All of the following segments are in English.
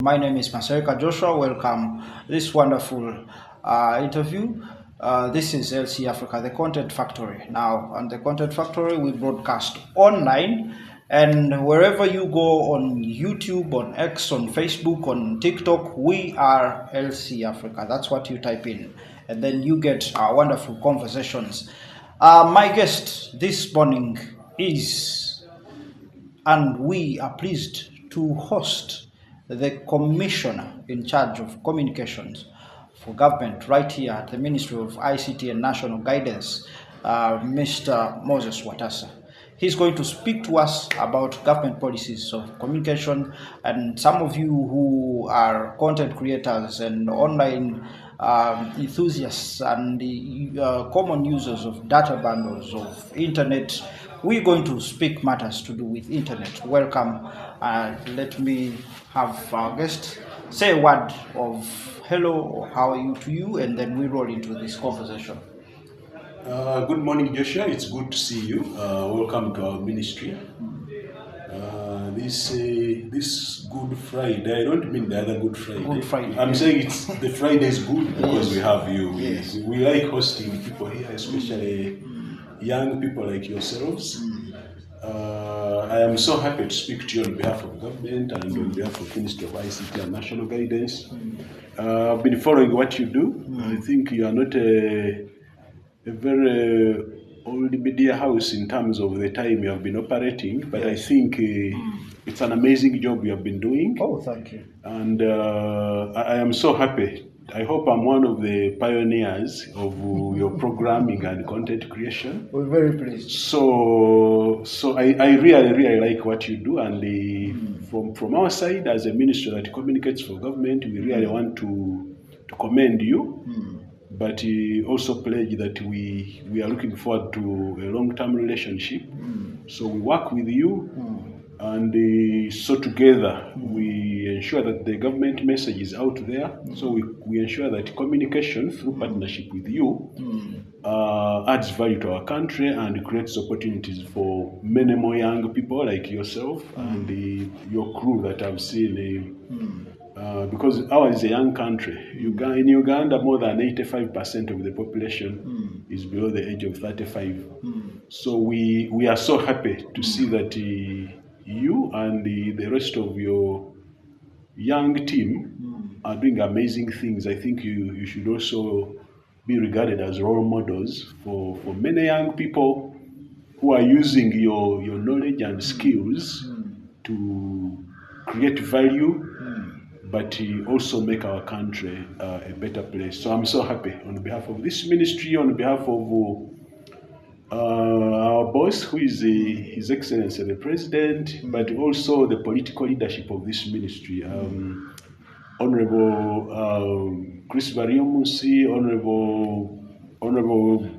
My name is Maserika Joshua. Welcome this wonderful interview. This is LC Africa, the Content Factory. Now, on the Content Factory, we broadcast online, and wherever you go on YouTube, on X, on Facebook, on TikTok, we are LC Africa. That's what you type in, and then you get wonderful conversations. My guest this morning is, and we are pleased to host the commissioner in charge of communications for government right here at the Ministry of ICT and National Guidance, Mr. Moses Watasa. He's going to speak to us about government policies of communication, and some of you who are content creators and online enthusiasts and common users of data bundles of internet, we're going to speak matters to do with internet. Welcome. Let me have our guest say a word of hello or how are you to you, and then we roll into this conversation. Good morning, Joshua. It's good to see you. Welcome to our ministry. This Good Friday. I don't mean the other Good Friday. Good Friday. I'm saying it's the Friday is good because we have you. Yes. We like hosting people here, especially young people like yourselves. I am so happy to speak to you on behalf of government and on behalf of Ministry of ICT and National Guidance. I've been following what you do. I think you are not a very old media house in terms of the time you have been operating, but I think it's an amazing job you have been doing. Oh, thank you. And I am so happy. I hope I'm one of the pioneers of your programming and content creation. We're very pleased. So I really like what you do, and from our side as a ministry that communicates for government, we really want to commend you. But also pledge that we are looking forward to a long-term relationship. So we work with you, and so together we ensure that the government message is out there. So we ensure that communication through partnership with you adds value to our country and creates opportunities for many more young people like yourself and your crew that I've seen. Because ours is a young country. In Uganda, more than 85% of the population is below the age of 35. So we are so happy to see that you and the rest of your young team are doing amazing things. I think you should also be regarded as role models for many young people who are using your knowledge and skills to create value, but also make our country a better place. So I'm so happy on behalf of this ministry, on behalf of our boss, who is His Excellency the President, but also the political leadership of this ministry. Honorable Chris Bariomusi, Honorable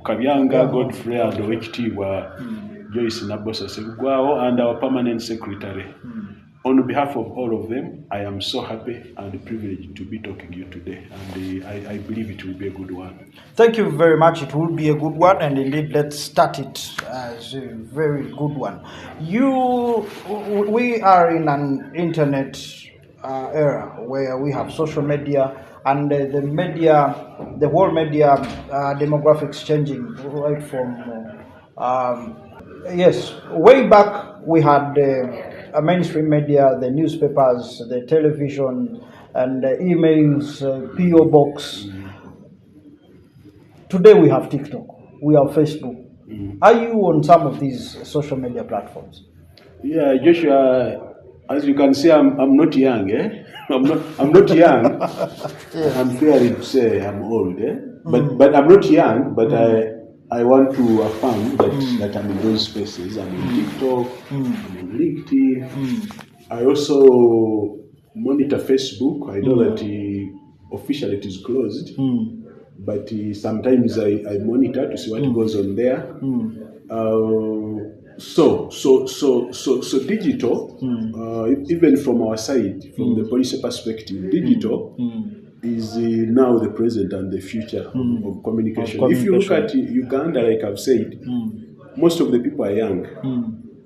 Kabyanga Godfrey, and Oweekitiibwa Joyce Nabosa Segwao, and our permanent secretary. On behalf of all of them, I am so happy and privileged to be talking to you today, and I believe it will be a good one. Thank you very much. It will be a good one, and indeed, let's start it as a very good one. We are in an internet era where we have social media, and the whole media demographics changing right from yes, way back we had a mainstream media, the newspapers, the television, and the emails, PO box. Today we have TikTok, we have Facebook. Are you on some of these social media platforms? Yeah, Joshua, as you can see, I'm not young, eh? I'm not young. Yes. I'm fairly to say I'm old, eh? But I'm not young, but I want to affirm that I'm in those spaces. I'm in TikTok, I'm in LinkedIn. I also monitor Facebook. I know that officially it is closed, but sometimes I monitor to see what goes on there. So digital, even from our side, from the policy perspective, digital is now the present and the future of communication. If you look at Uganda, like I've said, most of the people are young.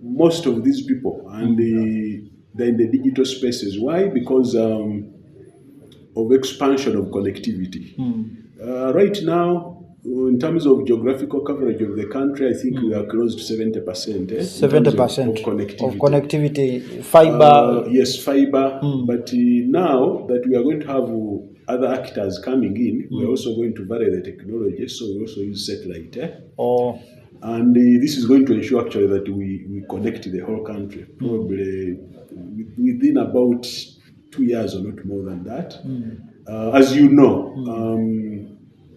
Most of these people, and they're in the digital spaces. Why? Because of expansion of connectivity. Right now, in terms of geographical coverage of the country, I think we are close to 70%. 70% of connectivity. of connectivity, fiber. Yes, fiber. But now that we are going to have other actors coming in, we are also going to vary the technology. So we also use satellite. Oh. And this is going to ensure actually that we connect the whole country, probably within about 2 years or not more than that. As you know,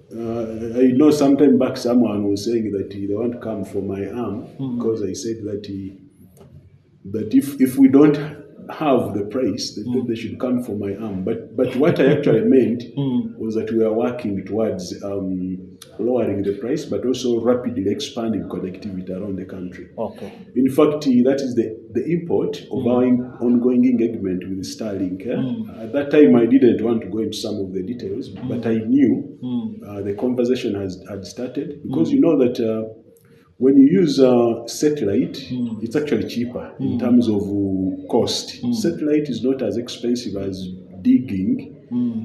I know sometime back someone was saying that they want to come for my arm because I said that if we don't have the price, then they should come for my arm. But what I actually meant was that we are working towards lowering the price, but also rapidly expanding connectivity around the country. Okay. In fact, that is the import of our ongoing engagement with Starlink. At that time, I didn't want to go into some of the details, but I knew the conversation had started because you know that when you use satellite, it's actually cheaper in terms of cost. Satellite is not as expensive as digging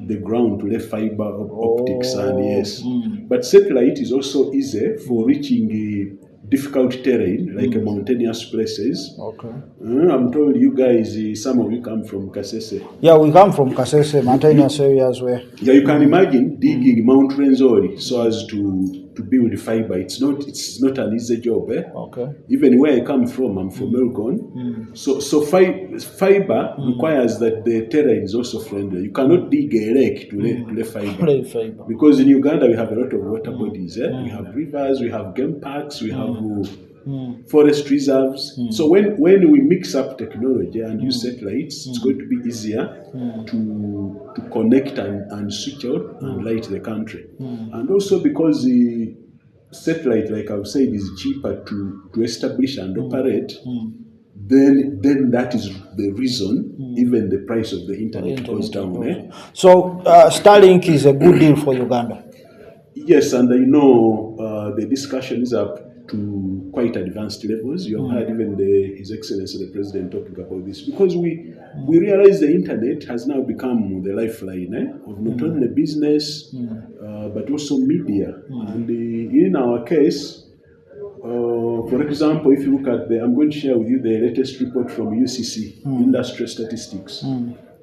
the ground to lay fiber optics and yes. But satellite is also easy for reaching difficult terrain like mountainous places. Okay. I'm told you guys, some of you come from Kasese. Yeah, we come from Kasese, mountainous areas where. Yeah, you can imagine digging Mount Renzori so as to build fiber. It's not an easy job. Okay. Even where I come from, I'm from Elgon. So fiber requires that the terrain is also friendly. You cannot dig a lake to lay fiber. Because in Uganda we have a lot of water bodies. We have rivers, we have game parks, we have forest reserves. So when we mix up technology and use satellites, it's going to be easier to connect and switch out and light the country. And also because the satellite, like I've said, is cheaper to establish and operate, then that is the reason even the price of the internet goes down. So Starlink is a good deal for Uganda. Yes, and I know the discussion is up to quite advanced levels. You have heard even His Excellency the President talking about this because we realize the internet has now become the lifeline of not only business but also media. And in our case, for example, if you look at I'm going to share with you the latest report from UCC, Industry Statistics.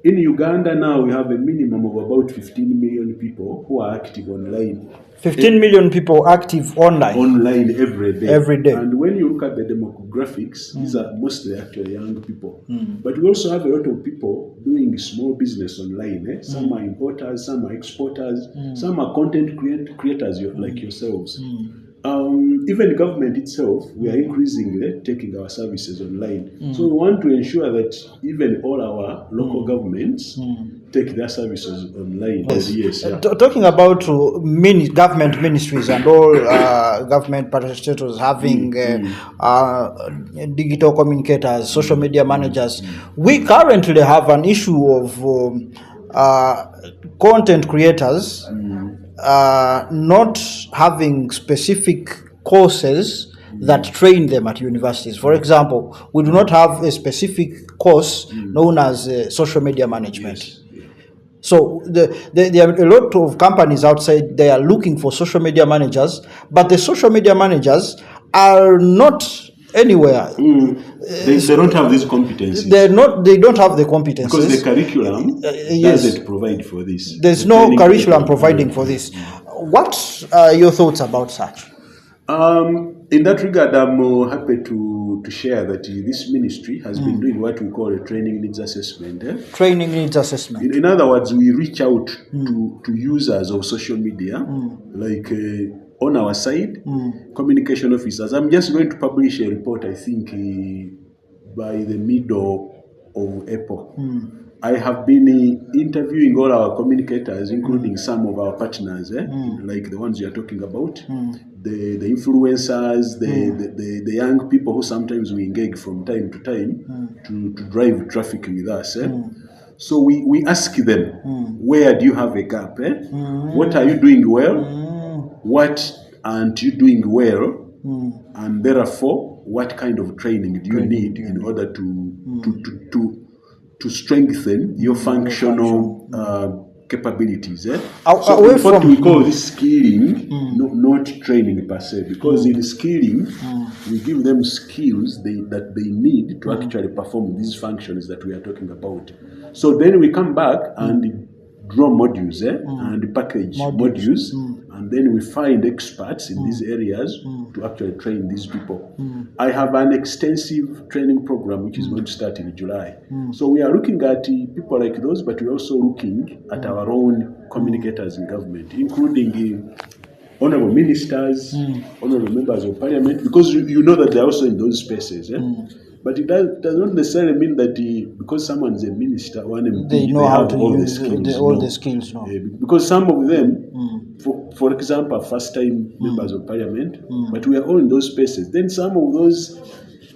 In Uganda now, we have a minimum of about 15 million people who are active online. 15 million people active online. Online every day. Every day. And when you look at the demographics, these are mostly actually young people. But we also have a lot of people doing small business online. Some are importers, some are exporters, some are content creators like yourselves. Even government itself, we are increasingly taking our services online. So we want to ensure that even all our local governments take their services online. Yes. Talking about government ministries and all government parastatals having digital communicators, social media managers, we currently have an issue of content creators not having specific courses that train them at universities. For example, we do not have a specific course known as social media management. So there are a lot of companies outside, they are looking for social media managers, but the social media managers are not anywhere. They don't have these competencies. They don't have the competencies. Because the curriculum doesn't provide for this. There's no curriculum providing for this. What are your thoughts about such? In that regard, I'm happy to share that this ministry has been doing what we call a training needs assessment. Training needs assessment. In other words, we reach out to users of social media, like on our side, communication officers. I'm just going to publish a report, I think, by the middle of April. I have been interviewing all our communicators, including some of our partners, like the ones you are talking about, the influencers, the young people who sometimes we engage from time to time to drive traffic with us. So we ask them, where do you have a gap? What are you doing well? What aren't you doing well? And therefore, what kind of training do you need in order to to strengthen your functional capabilities. So Away in fact, from we call this skilling, not training per se, because in skilling, we give them skills that they need to actually perform these functions that we are talking about. So then we come back and draw modules and package modules, and then we find experts in these areas to actually train these people. I have an extensive training program which is going to start in July. So we are looking at people like those, but we're also looking at our own communicators in government, including honorable ministers, honorable members of parliament, because you know that they're also in those spaces. But it does not necessarily mean that because someone is a minister or an MP, they know how have to all use the skills. all the skills. No. Because some of them, for example, are first-time members of parliament, but we are all in those spaces. Then some of those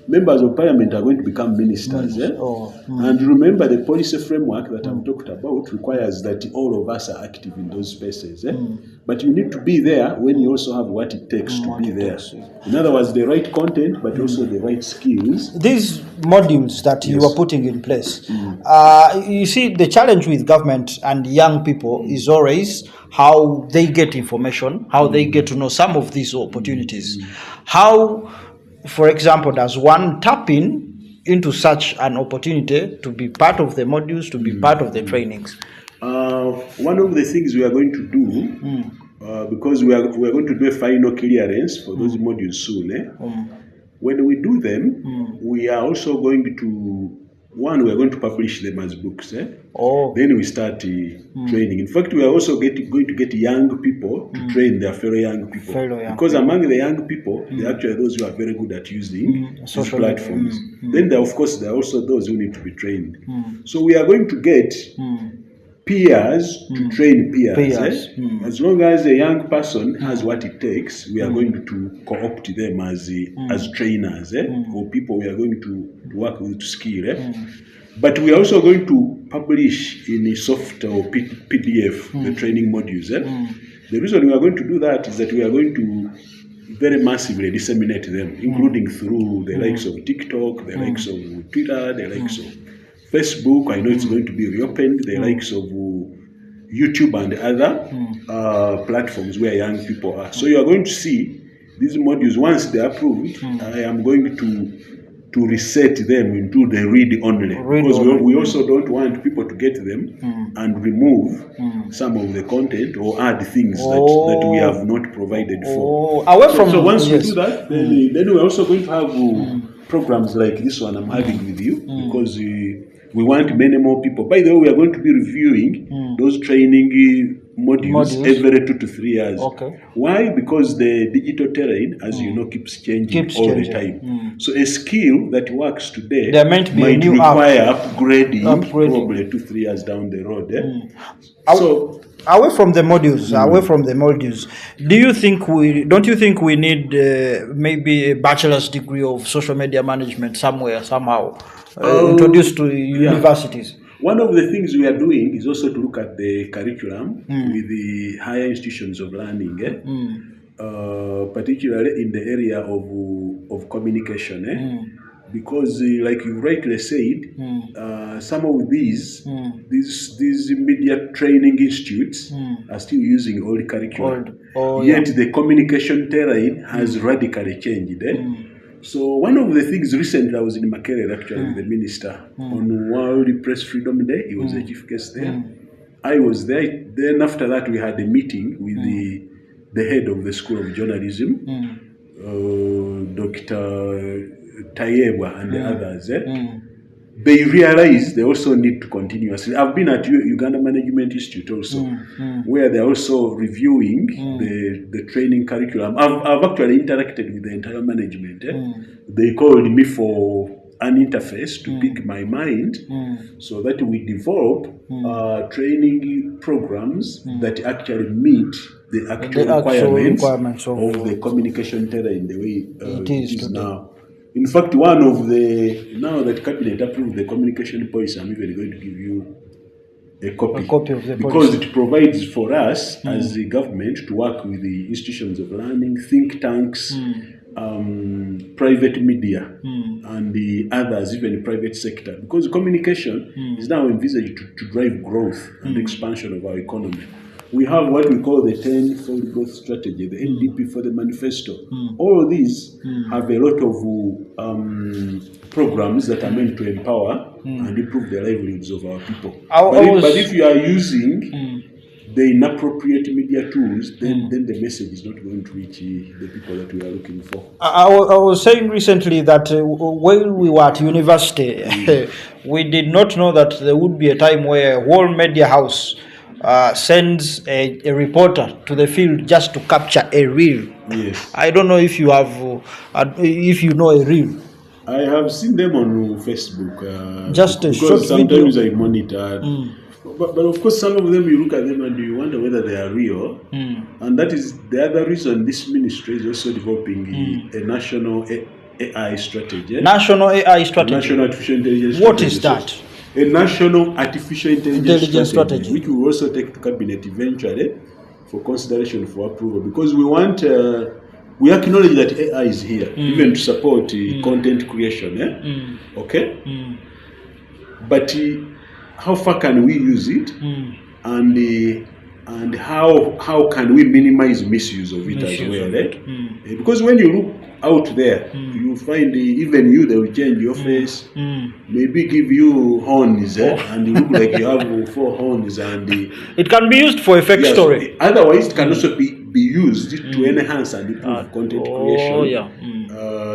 members of parliament are going to become ministers. And remember, the policy framework that I've talked about requires that all of us are active in those spaces. But you need to be there when you also have what it takes to be there. In other words, the right content, but also the right skills. These modules that you are putting in place, you see, the challenge with government and young people is always how they get information, how they get to know some of these opportunities. How, for example, does one tap into such an opportunity to be part of the modules, to be part of the trainings? One of the things we are going to do, because we are going to do a final clearance for those modules soon. When we do them, we are also going to, we are going to publish them as books. Then we start training. In fact, we are also going to get young people to train their fellow young people. Because among the young people, there are actually those who are very good at using these platforms. Then there are also those who need to be trained. So we are going to get peers to train peers. As long as a young person has what it takes, we are going to co-opt them as trainers, or people we are going to work with to skill. But we are also going to publish in a soft or PDF the training modules. The reason we are going to do that is that we are going to very massively disseminate them, including through the likes of TikTok, the likes of Twitter, the likes of Facebook. I know it's going to be reopened, the likes of YouTube and other platforms where young people are. So you are going to see these modules. Once they are approved, I am going to reset them into the read only, because we also don't want people to get them and remove some of the content or add things that we have not provided for. So once we do that, then we're also going to have programs like this one I'm having with you, because we want many more people. By the way, we are going to be reviewing those training modules every 2 to 3 years. Why? Because the digital terrain, as you know, keeps changing all the time. So a skill that works today might require upgrading probably 2 3 years down the road. So away from the modules, don't you think we need maybe a bachelor's degree of social media management somehow introduced to universities? One of the things we are doing is also to look at the curriculum with the higher institutions of learning, particularly in the area of communication. Because, like you rightly said, some of these media training institutes are still using old curriculum. Yet the communication terrain has radically changed. So one of the things recently, I was in Makerere actually with the minister on World Press Freedom Day. He was the chief guest there. I was there. Then after that, we had a meeting with the head of the School of Journalism, Dr. Tayebwa and the others. They realize they also need to continuously. I've been at Uganda Management Institute also, where they're also reviewing the training curriculum. I've actually interacted with the entire management. They called me for an interface to pick my mind so that we develop training programs that actually meet the actual requirements of the communication terrain the way it is now. In fact, now that Cabinet approved the communication policy, I'm even going to give you a copy of the because policy. It provides for us as the government to work with the institutions of learning, think tanks, private media and the others, even the private sector, because communication is now envisaged to drive growth and expansion of our economy. We have what we call the 10-fold growth strategy, the NDP for the manifesto. All of these have a lot of programs that are meant to empower and improve the livelihoods of our people. But if you are using the inappropriate media tools, then the message is not going to reach the people that we are looking for. I was saying recently that when we were at university, we did not know that there would be a time where a whole media house sends a reporter to the field just to capture a reel. Yes. I don't know if you have, if you know a reel. I have seen them on Facebook. Just a because short sometimes video. I monitor. But of course, some of them you look at them and you wonder whether they are real. And that is the other reason this ministry is also developing a national AI strategy. National AI strategy. National artificial intelligence. What is that? A national artificial intelligence strategy, which we will also take to cabinet eventually for consideration for approval, because we want. We acknowledge that AI is here, even to support content creation. Okay? But how far can we use it, and how can we minimize misuse of it as well? Because when you look out there, you find even you, they will change your face, maybe give you horns, and you look like you have 4 horns, and it can be used for effect story. Otherwise, it can also be used to enhance and improve content creation.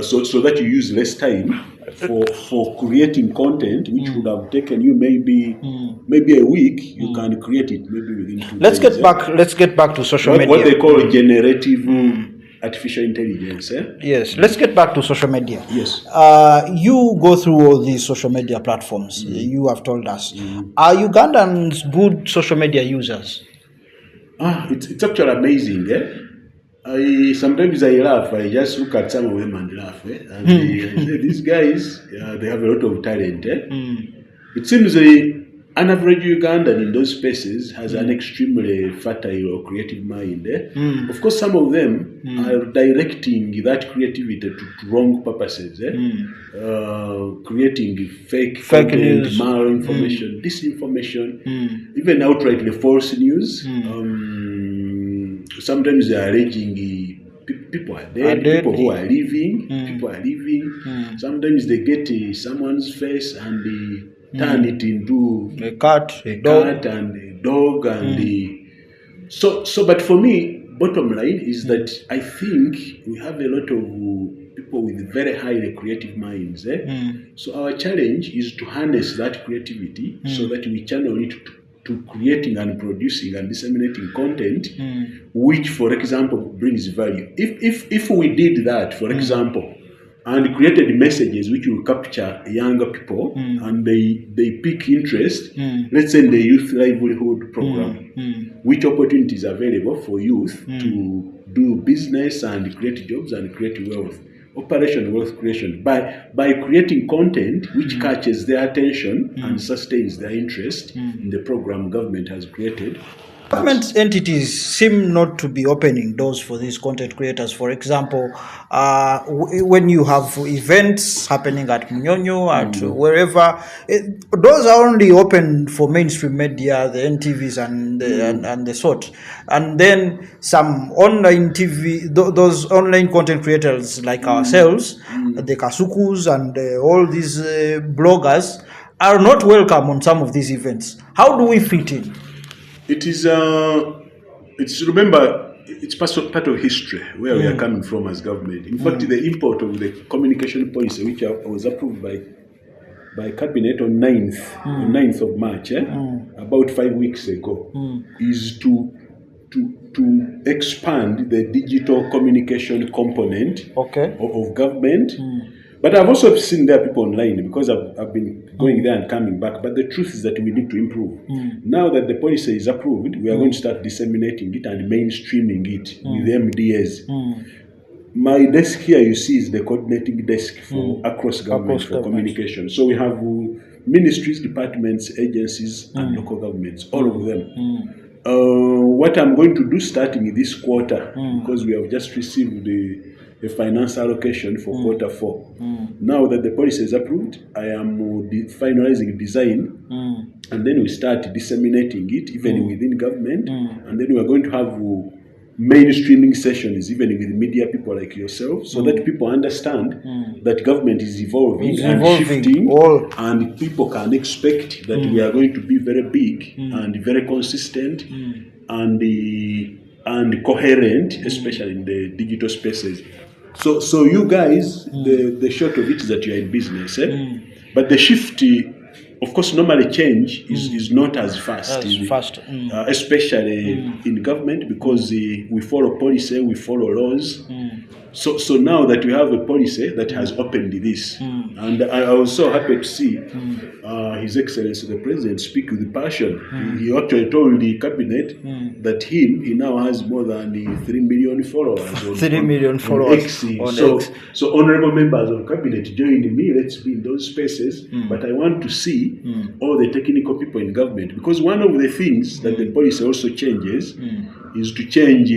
So that you use less time for creating content, which would have taken you maybe a week. You can create it maybe within 2 Let's days. Let's get back to social media. What they call generative artificial intelligence. Yes, let's get back to social media. Yes. You go through all these social media platforms. You have told us. Are Ugandans good social media users? It's actually amazing. Sometimes I laugh. I just look at some of them and laugh. And I say, these guys, they have a lot of talent. It seems an average Ugandan in those spaces has an extremely fertile or creative mind. Of course, some of them are directing that creativity to wrong purposes. Creating fake content, news, malinformation, disinformation, even outrightly false news. Sometimes they are alleging people are dead, people who are living, people are living. Sometimes they get someone's face and they turn it into a cat, a dog, and a dog, and so. But for me, bottom line is that I think we have a lot of people with very highly creative minds. So our challenge is to harness that creativity so that we channel it to creating and producing and disseminating content, which, for example, brings value. If we did that, for example, and created messages which will capture younger people and they pick interest, let's say in the youth livelihood program, which opportunities are available for youth to do business and create jobs and create wealth. Operation wealth creation by creating content which catches their attention and sustains their interest in the program government has created. Government entities seem not to be opening doors for these content creators. For example, when you have events happening at Munyonyo, at wherever, doors are only open for mainstream media, the NTVs and the sort. And then some online TV, those online content creators like ourselves, the Kasukus and all these bloggers are not welcome on some of these events. How do we fit in? It is, remember, it's part of history where we are coming from as government. In fact, the import of the communication policy, which was approved by cabinet on 9th of March, about 5 weeks ago, is to expand the digital communication component of government. But I've also seen there people online because I've been going there and coming back. But the truth is that we need to improve. Now that the policy is approved, we are going to start disseminating it and mainstreaming it with MDAs. My desk here, you see, is the coordinating desk for across government for communication. So we have ministries, departments, agencies, and local governments, all of them. What I'm going to do starting this quarter, because we have just received a finance allocation for quarter 4. Now that the policy is approved, I am finalizing design, and then we start disseminating it even within government, and then we are going to have mainstreaming sessions even with media people like yourself, so that people understand that government is evolving and shifting, and people can expect that we are going to be very big and very consistent and coherent, especially in the digital spaces. So you guys, the short of it is that you are in business, but the shift, of course, normally change is not as fast, especially in government, because we follow policy, we follow laws. So now that we have a policy that has opened this, and I was so happy to see His Excellency the President speak with passion. He actually told the cabinet that he now has more than 3 million followers. On, 3 million followers on X. So honorable members of cabinet, join me. Let's be in those spaces. But I want to see all the technical people in government, because one of the things that the policy also changes is to change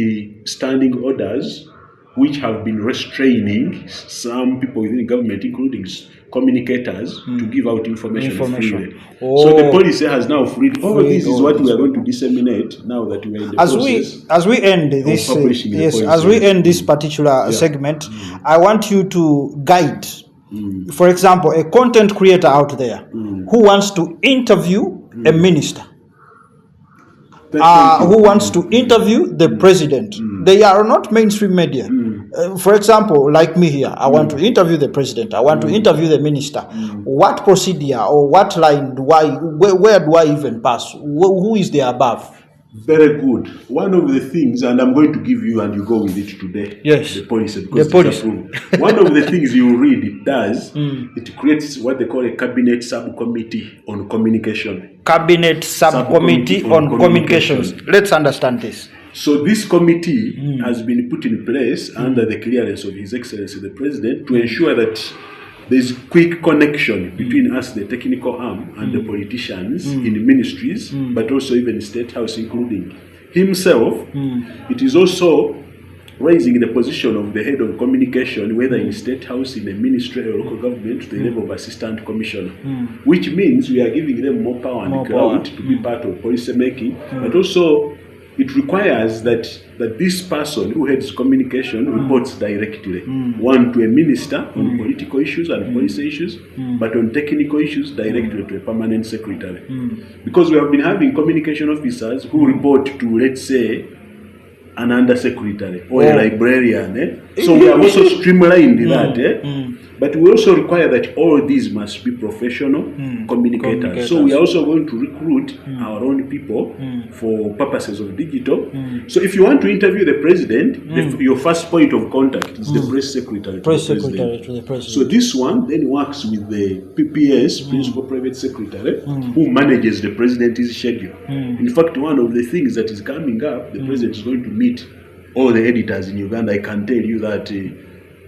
standing orders, which have been restraining some people within the government, including communicators, to give out information freely. So the policy has now freed. All this is what we are going to disseminate now that we are in the process. As we end this, as we end this particular segment, I want you to guide, for example, a content creator out there who wants to interview a minister. Who wants to interview the president. They are not mainstream media. For example, like me here, I want to interview the president. I want to interview the minister. What procedure or what line do where do I even pass? Who is there above? Very good. One of the things, and I'm going to give you, and you go with it today. Yes. The policy, because it's approved. One of the things you read, it does, it creates what they call a cabinet subcommittee on communication. Cabinet subcommittee on communications. Let's understand this. So this committee has been put in place under the clearance of His Excellency the President to ensure that there's quick connection between us, the technical arm, and the politicians in ministries, but also even State House, including himself. It is also raising the position of the head of communication, whether in State House, in a ministry or local government, to the level of assistant commissioner, which means we are giving them more power and clout to be part of policy making, but also it requires that this person who heads communication reports directly, one to a minister on political issues and policy issues, but on technical issues directly to a permanent secretary. Because we have been having communication officers who report to, let's say, an undersecretary or a librarian. So we have also streamlined that. But we also require that all these must be professional communicators. So we are also going to recruit our own people for purposes of digital. So if you want to interview the president, your first point of contact is the press secretary to the president. So this one then works with the PPS, Principal Private Secretary, who manages the president's schedule. In fact, one of the things that is coming up, the president is going to meet all the editors in Uganda. I can tell you that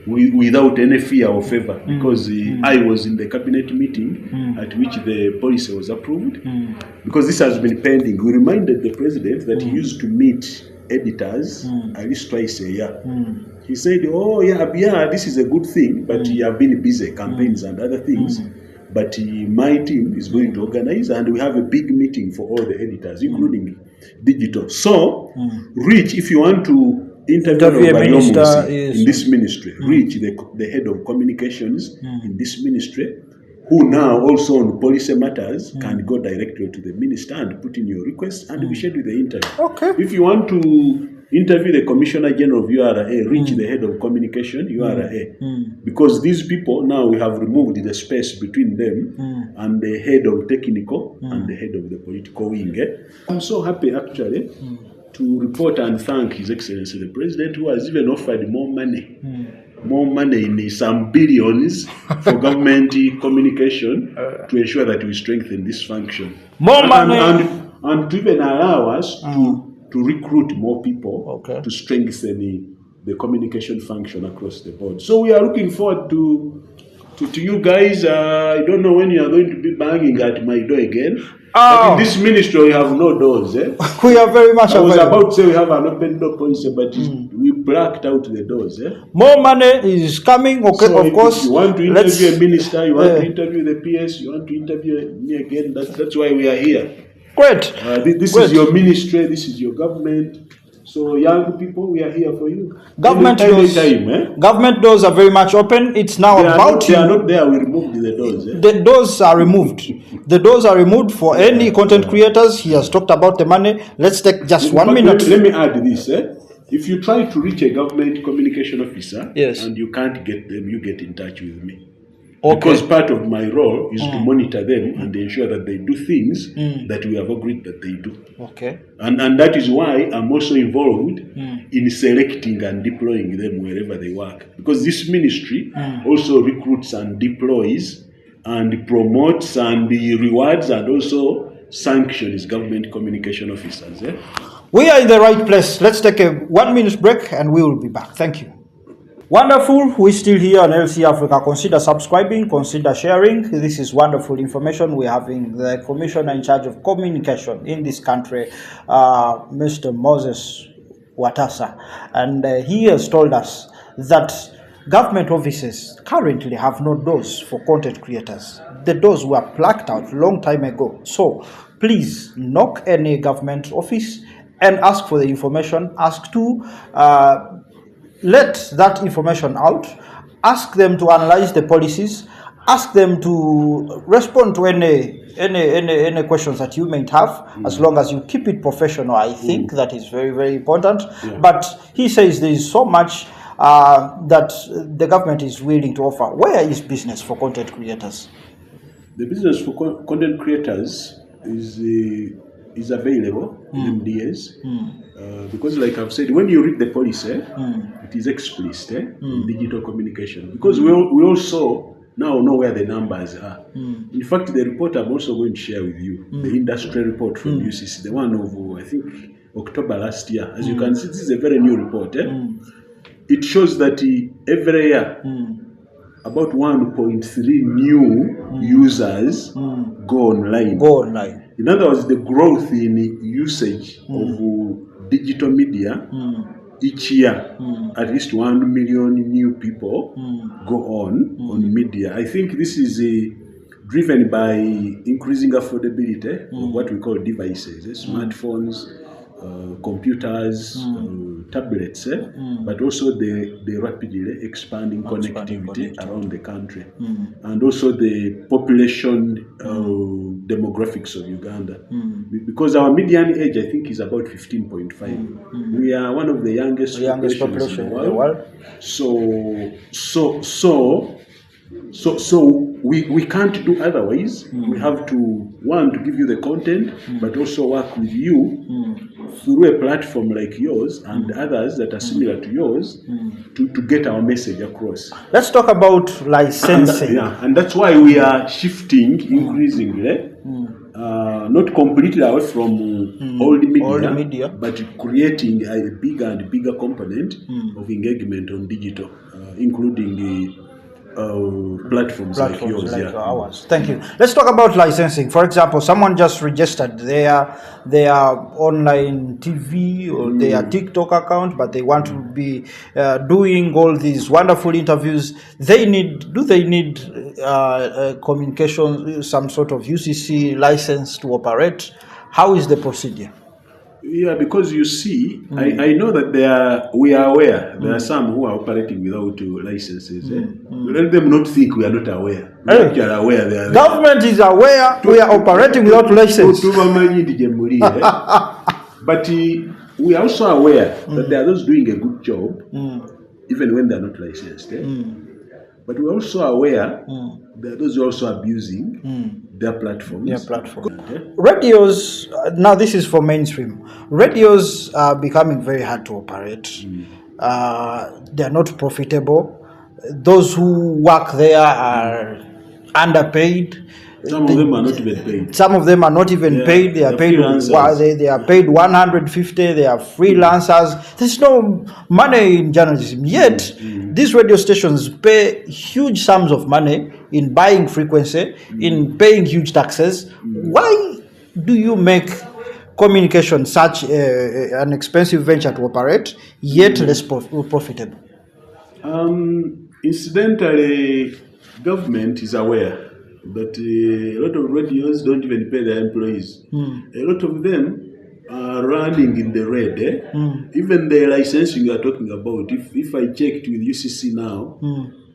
without any fear or favor, because I was in the cabinet meeting at which the policy was approved, because this has been pending. We reminded the president that he used to meet editors at least twice a year. He said, oh yeah, this is a good thing, but you have been busy, campaigns and other things. But my team is going to organize, and we have a big meeting for all the editors, including digital. So, Rich, if you want to interview a minister in this ministry, Rich, the head of communications in this ministry, who now also on policy matters, can go directly to the minister and put in your request, and we schedule the interview. Okay. If you want to interview the Commissioner General of URA, Rich, the head of communication, URA, because these people now we have removed the space between them and the head of technical and the head of the political wing. I'm so happy actually to report and thank His Excellency the President, who has even offered more money in some billions for government communication to ensure that we strengthen this function. More money! And to even allow us to recruit more people to strengthen the communication function across the board. So we are looking forward to So to you guys, I don't know when you are going to be banging at my door again. Oh. But in this ministry, we have no doors. We are very much I was available. about to say we have an open door policy, but we blacked out the doors. More money is coming, okay, So of course. if you want to interview a minister, you want to interview the PS, you want to interview me again, that's why we are here. Great. This Great. is your ministry, this is your government. So young people, we are here for you. Government doors are very much open. It's now they about are not there. We removed the doors. The doors are removed. The doors are removed for any content creators. He has talked about the money. Let's take just 1 minute. Let me add this. If you try to reach a government communication officer and you can't get them, you get in touch with me. Okay. Because part of my role is to monitor them and ensure that they do things that we have agreed that they do. Okay. And that is why I'm also involved in selecting and deploying them wherever they work. Because this ministry also recruits and deploys and promotes and rewards and also sanctions government communication officers. We are in the right place. Let's take a 1 minute break and we will be back. Thank you. Wonderful. We're still here on LC Africa. Consider subscribing, consider sharing. This is wonderful information. We're having the commissioner in charge of communication in this country, Mr. Moses Watasa. And he has told us that government offices currently have no doors for content creators. The doors were plucked out a long time ago. So please knock any government office and ask for the information. Ask to let that information out, ask them to analyze the policies, ask them to respond to any questions that you may have, as long as you keep it professional. I think that is very, very important. But he says there is so much that the government is willing to offer. Where is business for content creators? The business for content creators is available in MDAs. Because like I've said, when you read the policy, it is explicit in digital communication. Because we also now know where the numbers are. In fact, the report I'm also going to share with you, the industry report from UCC, the one of, I think, October last year. As you can see, this is a very new report. It shows that every year, about 1.3 new users go online. In other words, the growth in usage of digital media each year, at least 1 million new people go on media. I think this is driven by increasing affordability of what we call devices, smartphones, computers, tablets, but also the rapidly expanding connectivity around the country, and also the population demographics of Uganda. Because our median age, I think, is about 15.5. We are one of the youngest populations in the world. So we can't do otherwise. We have to, one, to give you the content, but also work with you through a platform like yours and others that are similar to yours to get our message across. Let's talk about licensing. And that's why we are shifting increasingly, not completely away from old media, but creating a bigger and bigger component of engagement on digital, including the platforms like yours, ours. Thank you. Let's talk about licensing. For example, someone just registered their online TV or their TikTok account, but they want to be doing all these wonderful interviews. Do they need communication, some sort of UCC license to operate? How is the procedure? Yeah, because you see, I know that we are aware there are some who are operating without licenses. Let them not think we are not aware. We are aware. Government is aware we are operating without license. But we are also aware that there are those doing a good job, even when they are not licensed. But we're also aware there are those who are also abusing their platforms. Radios, now this is for mainstream. Radios are becoming very hard to operate. They are not profitable. Those who work there are underpaid. Some of them are not even paid. Some of them are not even paid. They are paid. They are paid 150. They are freelancers. There's no money in journalism. Yet these radio stations pay huge sums of money in buying frequency, in paying huge taxes. Why do you make communication such an expensive venture to operate, yet less profitable? Incidentally, government is aware that a lot of radios don't even pay their employees. A lot of them are running in the red. Even the licensing you are talking about, if I checked with UCC now,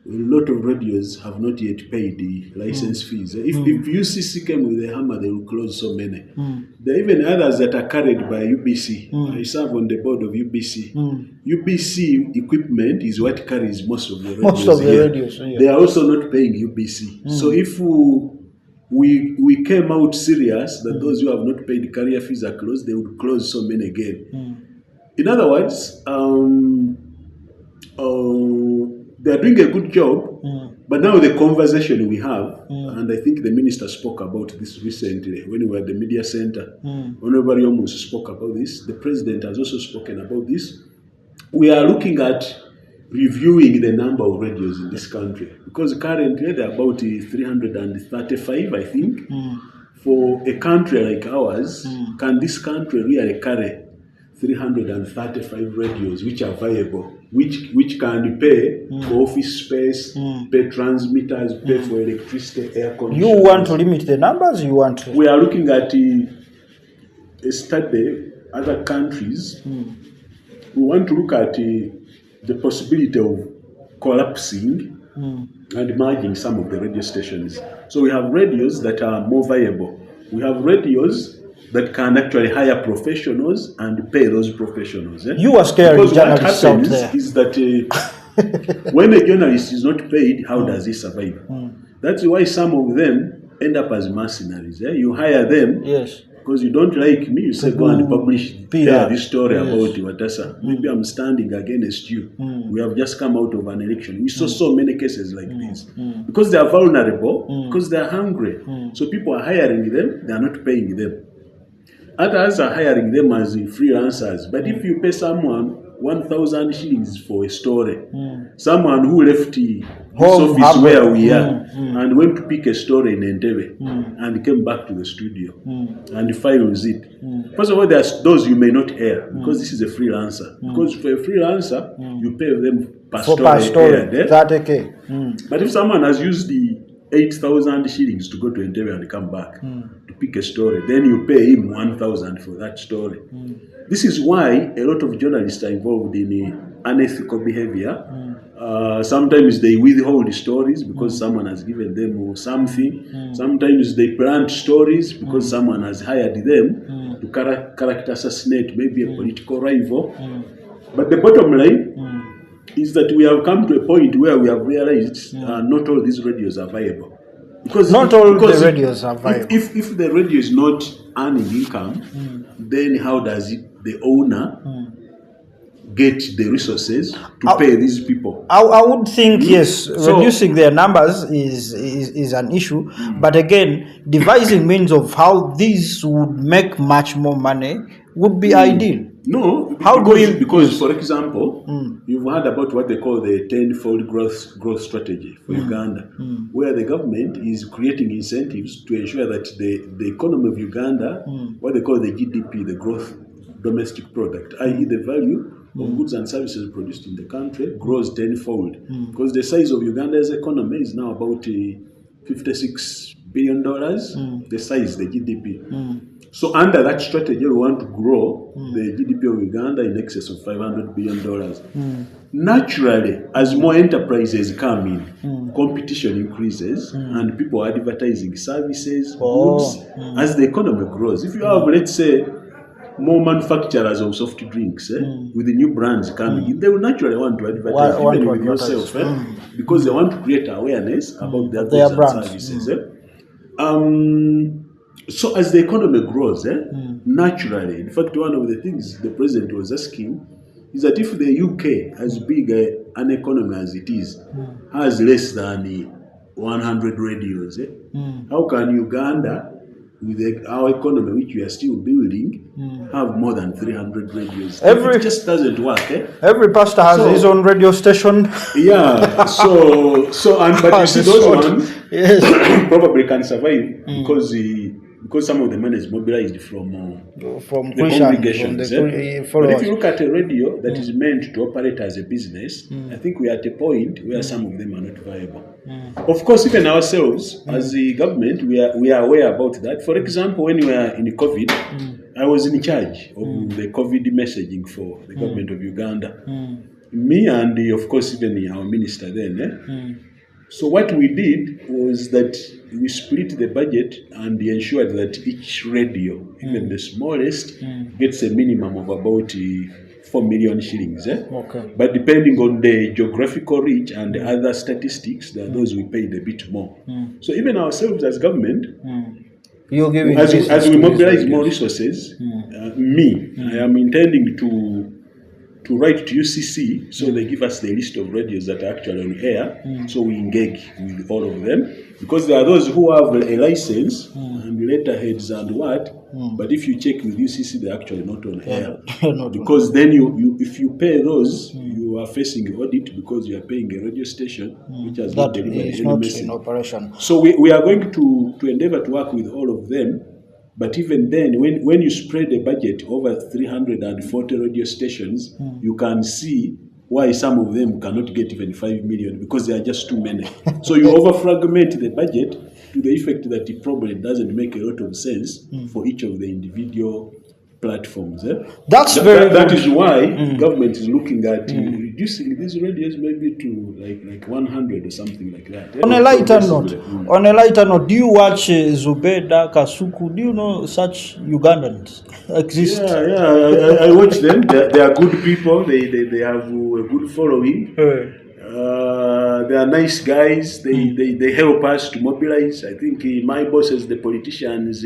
a lot of radios have not yet paid the license fees. If UCC came with a hammer, they will close so many. There are even others that are carried by UBC. I serve on the board of UBC. UBC equipment is what carries most of the radios. Most of the radios. Yeah. They are also not paying UBC. So if we came out serious that those who have not paid carrier fees are closed, they would close so many again. In other words, they are doing a good job, but now the conversation we have, and I think the minister spoke about this recently when we were at the media center. Honorable Yomus spoke about this. The president has also spoken about this. We are looking at reviewing the number of radios in this country, because currently there are about 335, I think. For a country like ours, can this country really carry 335 radios which are viable, which can pay for office space, pay transmitters, pay for electricity, air conditioning? You want to limit the numbers? You want to? We are looking at a study, other countries. We want to look at the possibility of collapsing and merging some of the radio stations. So we have radios that are more viable. We have radios that can actually hire professionals and pay those professionals. You are scared. Because what happens is that when a journalist is not paid, how does he survive? That's why some of them end up as mercenaries. You hire them. Yes. Because you don't like me, you say go and publish this story about Watasa. Maybe I'm standing against you. We have just come out of an election. We saw so many cases like this. Because they are vulnerable, because they are hungry. So people are hiring them, they are not paying them. Others are hiring them as freelancers. But if you pay someone 1,000 shillings for a story, someone who left his office where we are and went to pick a story in Entebbe and came back to the studio and files it. First of all, there's those you may not air because this is a freelancer. Because for a freelancer, you pay them per story. 30K. But if someone has used the 8,000 shillings to go to Entebbe and come back to pick a story, then you pay him 1,000 for that story. This is why a lot of journalists are involved in unethical behavior. Sometimes they withhold stories because someone has given them something. Sometimes they plant stories because someone has hired them to character assassinate maybe a political rival. But the bottom line is that we have come to a point where we have realized not all these radios are viable. Because the radios are viable. If the radio is not earning income, then how does the owner get the resources to pay these people? I would think yes, reducing their numbers is an issue, but again, devising means of how these would make much more money would be ideal. No, because for example, you've heard about what they call the 10-fold growth strategy for Uganda, where the government is creating incentives to ensure that the economy of Uganda, what they call the GDP, the gross domestic product, i.e. the value of goods and services produced in the country, grows 10-fold. Because the size of Uganda's economy is now about $56 billion, the size, the GDP. So under that strategy, we want to grow the GDP of Uganda in excess of $500 billion. Naturally, as more enterprises come in, competition increases and people are advertising services, goods, as the economy grows. If you have, let's say, more manufacturers of soft drinks with the new brands coming in, they will naturally want to advertise even with yourself because they want to create awareness about their goods and services. So as the economy grows, naturally, in fact, one of the things the president was asking is that if the UK, as big an economy as it is, has less than 100 radios. How can Uganda, with our economy, which we are still building, have more than 300 radios? It just doesn't work. Every pastor has his own radio station. Yeah. But you see, those ones probably can survive because some of the money is mobilized from the congregations. But if you look at a radio that is meant to operate as a business, I think we are at a point where some of them are not viable. Of course, even ourselves as the government, we are aware about that. For example, when we were in COVID, I was in charge of the COVID messaging for the government of Uganda. Me and of course even our minister then. So what we did was that we split the budget and ensured that each radio, even the smallest, gets a minimum of about 4 million shillings. But depending on the geographical reach and the other statistics, there are those we paid a bit more. So even ourselves as government, as we mobilize more resources, I am intending to write to UCC so they give us the list of radios that are actually on air, so we engage with all of them, because there are those who have a license and letterheads and what, but if you check with UCC, they're actually not on air, because then if you pay those, you are facing audit because you are paying a radio station which has not delivered any message. In operation. So we are going to endeavor to work with all of them. But even then, when you spread a budget over 340 radio stations, you can see why some of them cannot get even 5 million, because there are just too many. So you over-fragment the budget to the effect that it probably doesn't make a lot of sense for each of the individual platforms. That is why government is looking at reducing these radios maybe to like 100 or something like that. On a lighter note, do you watch Zubeda, Kasuku? Do you know such Ugandans exist? Yeah, I watch them. They are good people. They have a good following. They are nice guys. They help us to mobilize. I think my bosses, the politicians,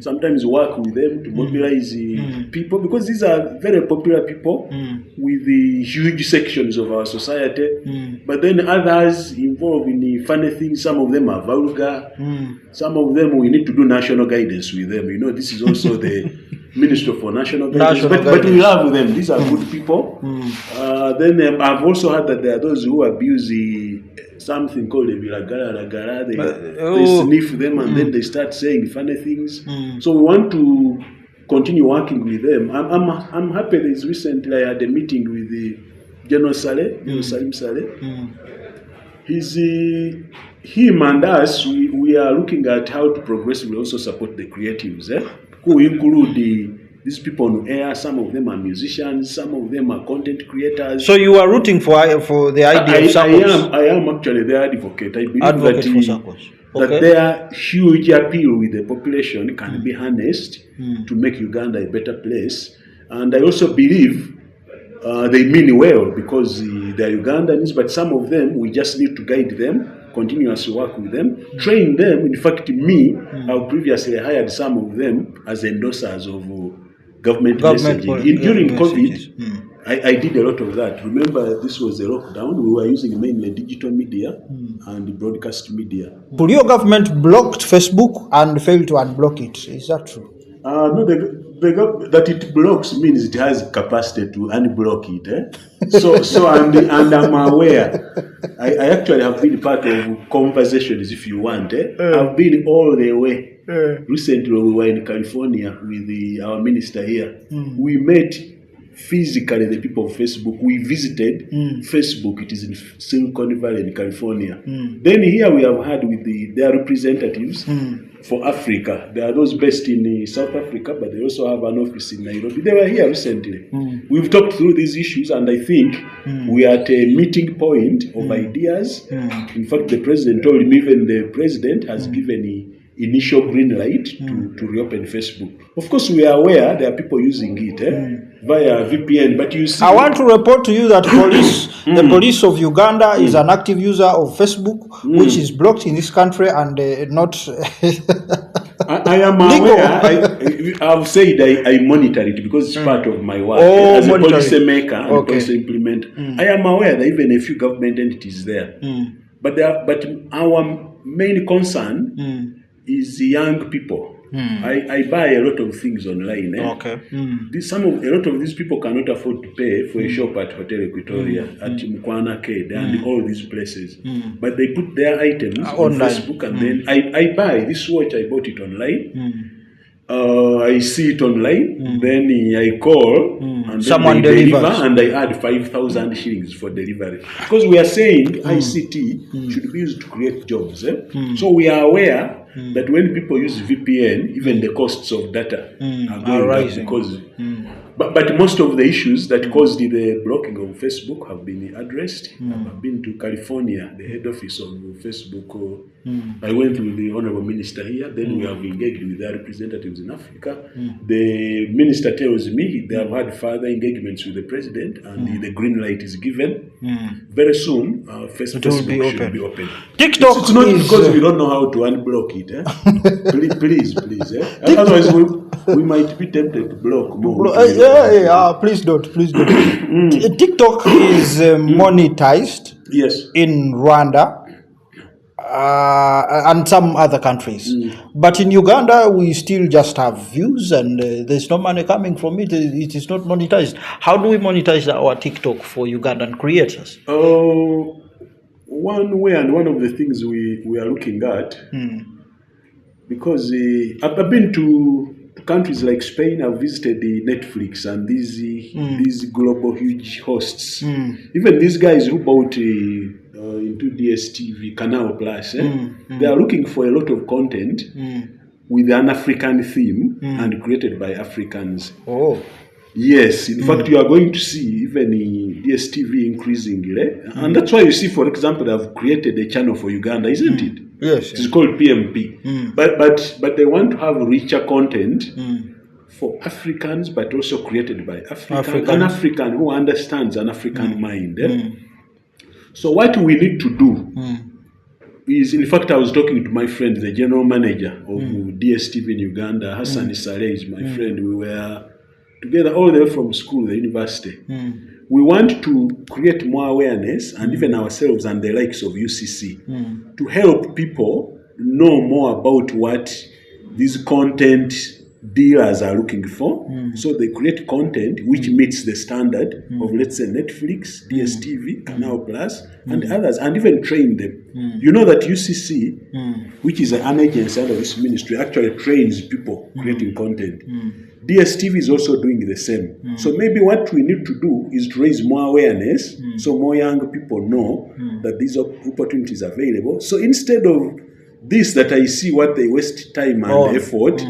sometimes work with them to mobilize people, because these are very popular people with the huge sections of our society. But then others involved in funny things. Some of them are vulgar. Some of them we need to do national guidance with them. You know, this is also the Minister for National Guidance. But we love them. These are good people. Then I've also heard that there are those who abuse something called a viragara. They sniff them and then they start saying funny things. So we want to continue working with them. I'm happy that recently I had a meeting with the General Salim Saleh. Him and us, we are looking at how to progressively also support the creatives, who include these people on air. Some of them are musicians, some of them are content creators. So you are rooting for the idea of SACCOs? I am actually their advocate. I believe that their huge appeal with the population can be harnessed to make Uganda a better place. And I also believe they mean well, because they are Ugandans, but some of them, we just need to guide them, continuously work with them, train them. In fact, I previously hired some of them as endorsers of government messaging. During COVID, I did a lot of that. Remember, this was a lockdown. We were using mainly digital media and broadcast media. But your government blocked Facebook and failed to unblock it. Is that true? No, that it blocks means it has capacity to unblock it. So I'm aware. I actually have been part of conversations, if you want. I've been all the way. Recently, we were in California with our minister here. We met physically the people of Facebook. We visited Facebook. It is in Silicon Valley in California. Then here we have had with their representatives for Africa. There are those based in South Africa, but they also have an office in Nairobi. They were here recently. We've talked through these issues, and I think we are at a meeting point of ideas. In fact, the president told me even the president has given initial green light to reopen Facebook. Of course, we are aware there are people using it via VPN, but you see, I want to report to you that the police of Uganda is an active user of Facebook, which is blocked in this country and not. I am aware. I've said I monitor it because it's part of my work as a policy maker and policy implementer. I am aware that even a few government entities there. but our main concern is the young people. I buy a lot of things online. Okay. A lot of these people cannot afford to pay for a shop at Hotel Equatoria, at Mukwana Ked, and all these places. But they put their items on Facebook, and then I buy this watch. I bought it online. I see it online, then I call, and someone then they delivers. deliver, and I add 5,000 shillings for delivery. Because we are saying ICT should be used to create jobs. So we are aware that when people use VPN, even the costs of data are going up because. But most of the issues that caused the blocking of Facebook have been addressed. I've been to California, the head office of Facebook. I went with the Honorable Minister here. Then we have engaged with their representatives in Africa. The minister tells me they have had further engagements with the president, and the green light is given. Very soon, Facebook should be open. TikTok it's not because we don't know how to unblock it. Please. Otherwise, we might be tempted to block more. Please don't. TikTok is monetized. Yes. In Rwanda and some other countries, but in Uganda we still just have views, and there's no money coming from it. It is not monetized. How do we monetize our TikTok for Ugandan creators? One way, and one of the things we are looking at, because I've been to countries like Spain. I've visited the Netflix and these global huge hosts. Even these guys who bought into DSTV Canal Plus, they are looking for a lot of content with an African theme and created by Africans. Oh. Yes, in fact, you are going to see even DSTV increasingly, and that's why you see, for example, they have created a channel for Uganda, isn't it? Yes. It's called PMP. But they want to have richer content for Africans, but also created by an African who understands an African mind. So what we need to do is, in fact, I was talking to my friend, the general manager of DSTV in Uganda, Hassan Saleh is my friend. We were together all the way from school, the university. We want to create more awareness, and even ourselves and the likes of UCC, to help people know more about what these content dealers are looking for. So they create content which meets the standard of, let's say, Netflix, DSTV, Canal Plus, and others, and even train them. You know that UCC, which is an agency under this ministry, actually trains people creating content. DSTV is also doing the same. So maybe what we need to do is to raise more awareness, so more young people know that these opportunities are available. So instead of this, that I see what they waste time and effort,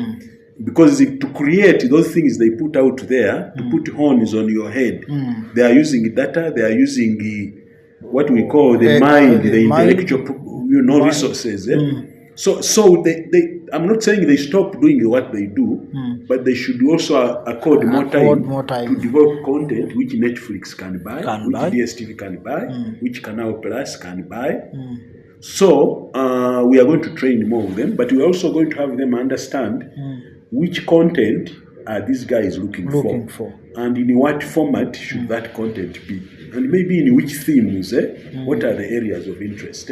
because to create those things they put out there, to put horns on your head, they are using data, they are using what we call the mind, the intellectual resources. So they I'm not saying they stop doing what they do, but they should also accord more time to develop content which Netflix can buy, which DSTV can buy, which Canal Plus can buy. So we are going to train more of them, but we are also going to have them understand which content are these guys looking for, and in what format should that content be, and maybe in which themes, what are the areas of interest.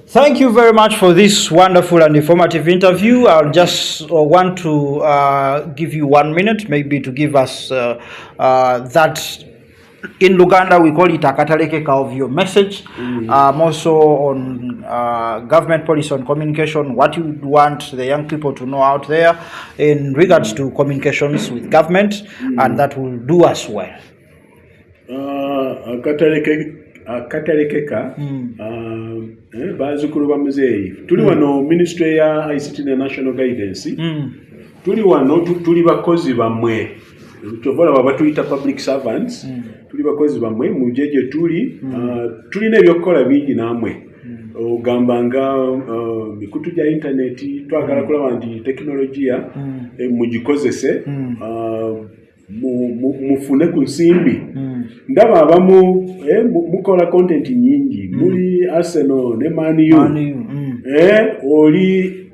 Thank you very much for this wonderful and informative interview. I'll just want to give you 1 minute, maybe to give us that. In Luganda, we call it akatalekeka of your message. Also on government policy on communication, what you want the young people to know out there in regards to communications with government, and that will do us well. Akatalekeka bazukulu ba muzeeyi tuli wano ministry ya ICT na national guidance, tuli wano tuli bakozi bamwe chovola babatuyita public servants, tuli bakozi bamwe mujeje tulina ebyokukola bingi namwe ogamba nga mikutu gya internet twagala kulaba nti teknologiya mugikozese mufune ku nsimbi. Ndaba abamu mukola content nyingi muli Arsenal ne Man U oli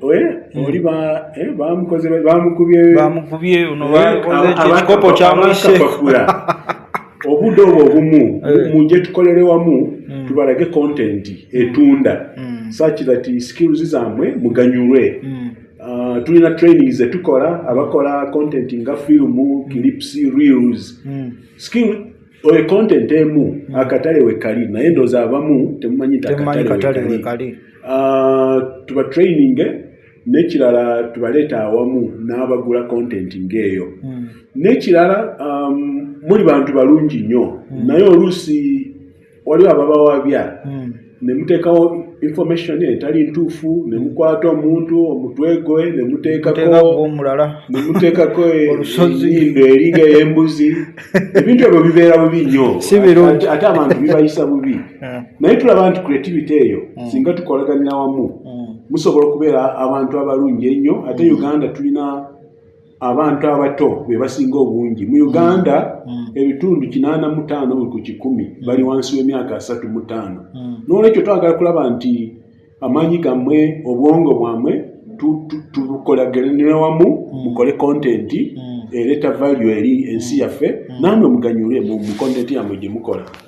bamukubye uno ekikopo kya mwise obudde obwo obumu mujje tukolere wamu tubalage content etunda such that skills zammwe muganyulwe. Tulina trainings zetukola abakola content nga film, clips, reels. Skill oyo content emu akatale wekali naye ndooza abamu temumanyi akatale wekali. Tuba training n'ekirala tubaleeta awamu n'abagula content ng'eyo. N'ekirala muli bantu balungi nnyo naye oluusi waliwo ababawabya ne muteekawo information etali ntuufu ne mukwata omuntu omutwe gwe ne muteekako ennyindo eringa ey'embuzi. Ebintu ebyo bibeera bubi nnyo ate abantu bibayisa bubi. Naye tulaba nti creativity eyo singa tukolaganira wamu musobola okubeera abantu abalungi ennyo. Ate Uganda tulina abantu abato be basinga obungi. Mu Uganda ebitundu 85 buli ku 100 bali wansi w'emyaka 35. N'olwekyo twagala kulaba nti amaanyi gammwe obwongo bwammwe tukolaganire wamu mukole content ereeta value eri ensi yaffe namwe muganyule mu content yammwe gye mukola.